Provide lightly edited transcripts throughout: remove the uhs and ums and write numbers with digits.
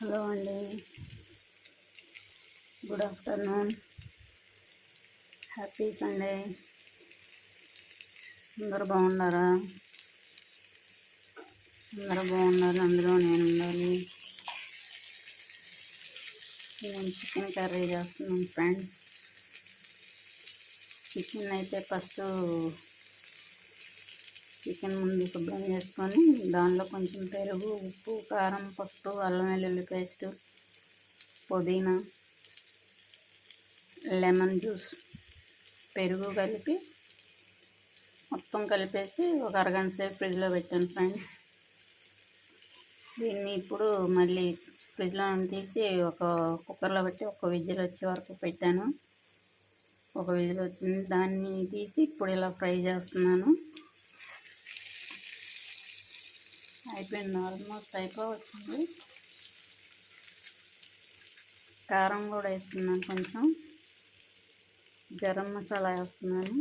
Hello అండి, good afternoon, happy Sunday. అందరూ బాగున్నారా? అందరూ బాగున్నారు, అందులో నేను ఉండాలి. నేను చికెన్ కర్రీ చేస్తున్నాను ఫ్రెండ్స్. చికెన్ అయితే ఫస్ట్ చికెన్ ముందు శుభ్రం చేసుకొని దానిలో కొంచెం పెరుగు, ఉప్పు, కారం, పసుపు, అల్లం వెల్లుల్లి పేస్ట్, పుదీనా, లెమన్ జ్యూస్, పెరుగు కలిపి మొత్తం కలిపేసి ఒక అరగంట సేపు ఫ్రిడ్జ్లో పెట్టాను ఫ్రెండ్స్. దీన్ని ఇప్పుడు మళ్ళీ ఫ్రిడ్జ్లో తీసి ఒక కుక్కర్లో పెట్టి ఒక విజిల్ వచ్చే వరకు పెట్టాను. ఒక విజిల్ వచ్చింది, దాన్ని తీసి ఇప్పుడు ఇలా ఫ్రై చేస్తున్నాను. అయిపోయింది, ఆల్మోస్ట్ అయిపోవచ్చింది. కారం కూడా వేస్తున్నాను, కొంచెం గరం మసాలా వేస్తున్నాను.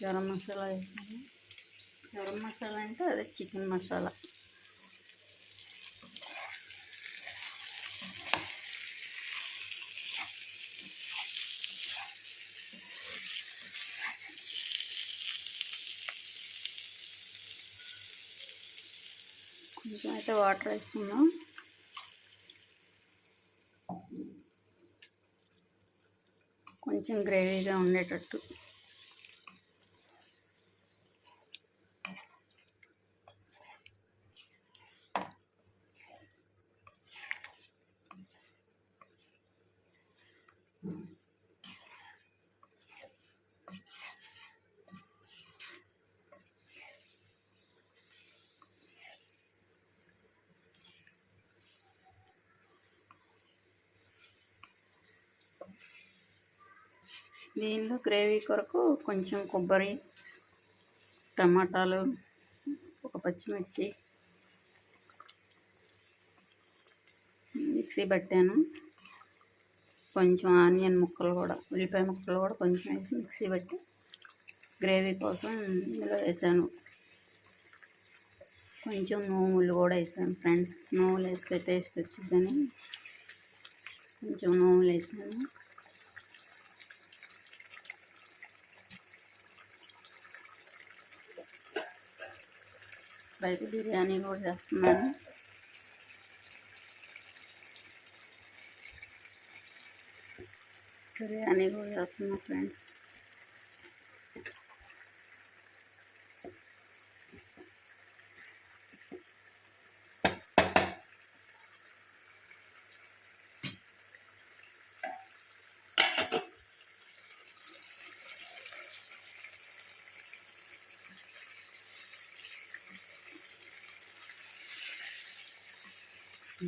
గరం మసాలా వేసాను. గరం మసాలా అంటే అదే చికెన్ మసాలా. కొంచెం అయితే వాటర్ వేసుకుందాం. కొంచెం గ్రేవీగా ఉండేటట్టు. దీనిలో గ్రేవీ కొరకు కొంచెం కొబ్బరి, టమాటాలు, ఒక పచ్చిమిర్చి మిక్సీ పట్టాను. కొంచెం ఆనియన్ ముక్కలు కూడా, ఉల్లిపాయ ముక్కలు కూడా కొంచెం వేసి మిక్సీ పట్టి గ్రేవీ కోసం ఇందులో వేసాను. కొంచెం నూనెలు కూడా వేసాను ఫ్రెండ్స్. నూనెలు వేస్తే టేస్ట్ వచ్చిందని కొంచెం నూనెలు వేసాను. బయట బిర్యానీ కూడా చేస్తున్నాను. బిర్యానీ కూడా చేస్తున్నా ఫ్రెండ్స్.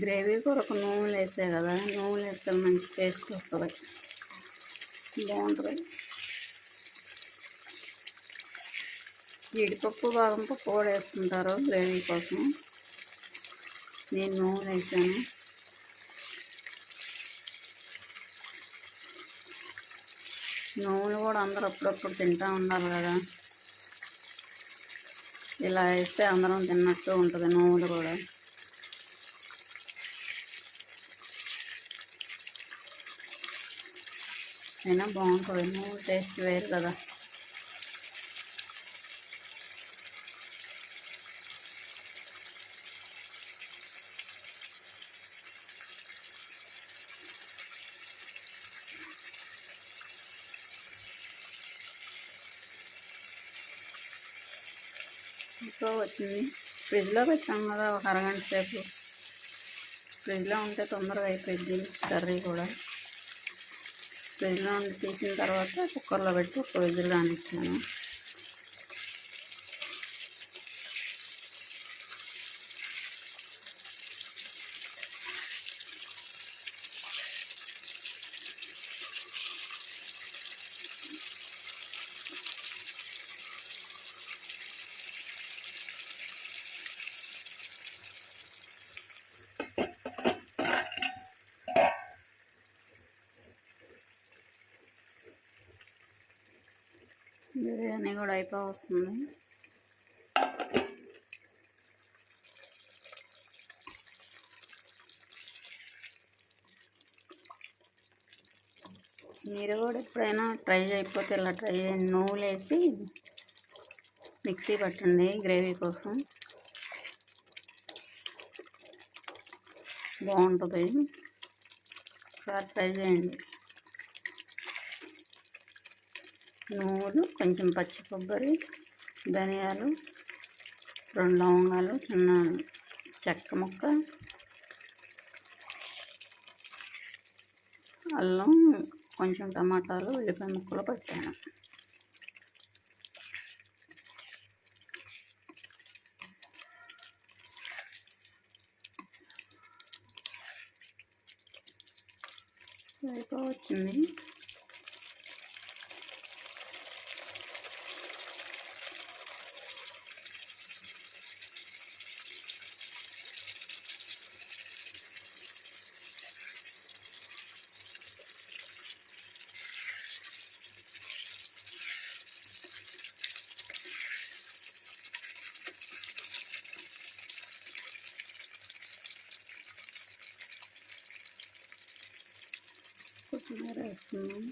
గ్రేవీ కొరకు నూనెలు వేసే కదా, నూనెలు వేస్తే మంచి టేస్ట్ వస్తుంది, బాగుంటుంది. జీడిపప్పు, బాదం పప్పు కూడా వేసుకుంటారు గ్రేవీ కోసం. నేను నూనె వేసాను. నూనె కూడా అందరూ అప్పుడప్పుడు తింటూ ఉండాలి కదా, ఇలా వేస్తే అందరం తిన్నట్టు ఉంటుంది. నూనె కూడా అయినా బాగుంటుంది, నూనె టేస్ట్ వేరు కదా. ఇంకా వచ్చింది. ఫ్రిడ్జ్లో పెట్టాం కదా ఒక అరగంట సేపు. ఫ్రిడ్జ్లో ఉంటే తొందరగా అయిపోయింది కర్రీ కూడా. ఫ్రిడ్జ్లో ఉండి తీసిన తర్వాత కుక్కర్లో పెట్టి ఒక విజిల్ రానిచ్చాను. బిర్యానీ కూడా అయిపోవస్తుంది. మీరు కూడా ఎప్పుడైనా ట్రై చేయకపోతే ఇలా ట్రై చేయండి. నువ్వులు వేసి మిక్సీ పట్టండి గ్రేవీ కోసం, బాగుంటుంది. ఒకసారి ట్రై చేయండి. నువ్వులు, కొంచెం పచ్చి కొబ్బరి, ధనియాలు, 2 లవంగాలు, చిన్న చెక్క ముక్క, అల్లం, కొంచెం టమాటాలు, ఉల్లిపాయ ముక్కలు పట్టాను. అయిపోవచ్చింది. కొత్తిమీర వేసుకున్నాం.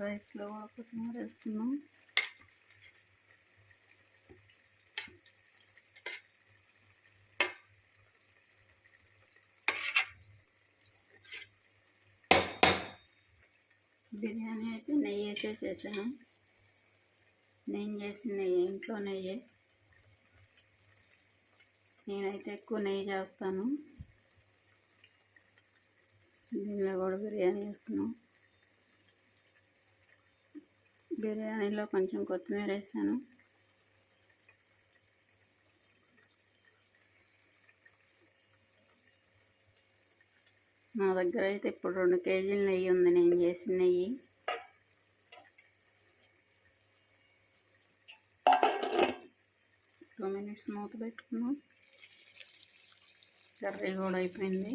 రైస్లో కూడా కొత్తిమీర వేసుకున్నాం. బిర్యానీ అయితే నెయ్యి వేసేసాను. నేను చేసిన నెయ్యి, ఇంట్లో నెయ్యి. నేనైతే ఎక్కువ నెయ్యి చేస్తాను. దీనిలో కూడా బిర్యానీ వేస్తున్నాం. బిర్యానీలో కొంచెం కొత్తిమీర వేసాను. నా దగ్గర అయితే ఇప్పుడు 2 కేజీల నెయ్యి ఉంది, నేను చేసిన నెయ్యి. టూ మినిట్స్ మూత పెట్టుకున్నాం. కర్రీ కూడా అయిపోయింది.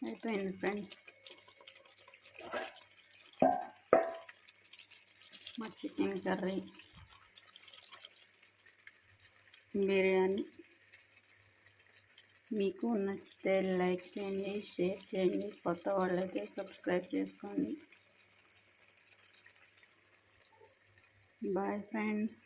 అయిపోయింది ఫ్రెండ్స్, మా చికెన్ కర్రీ, బిర్యానీ. మీకు నచ్చితే లైక్ చేయండి, షేర్ చేయండి. కొత్త వాళ్ళైతే సబ్స్క్రైబ్ చేసుకోండి. Bye friends.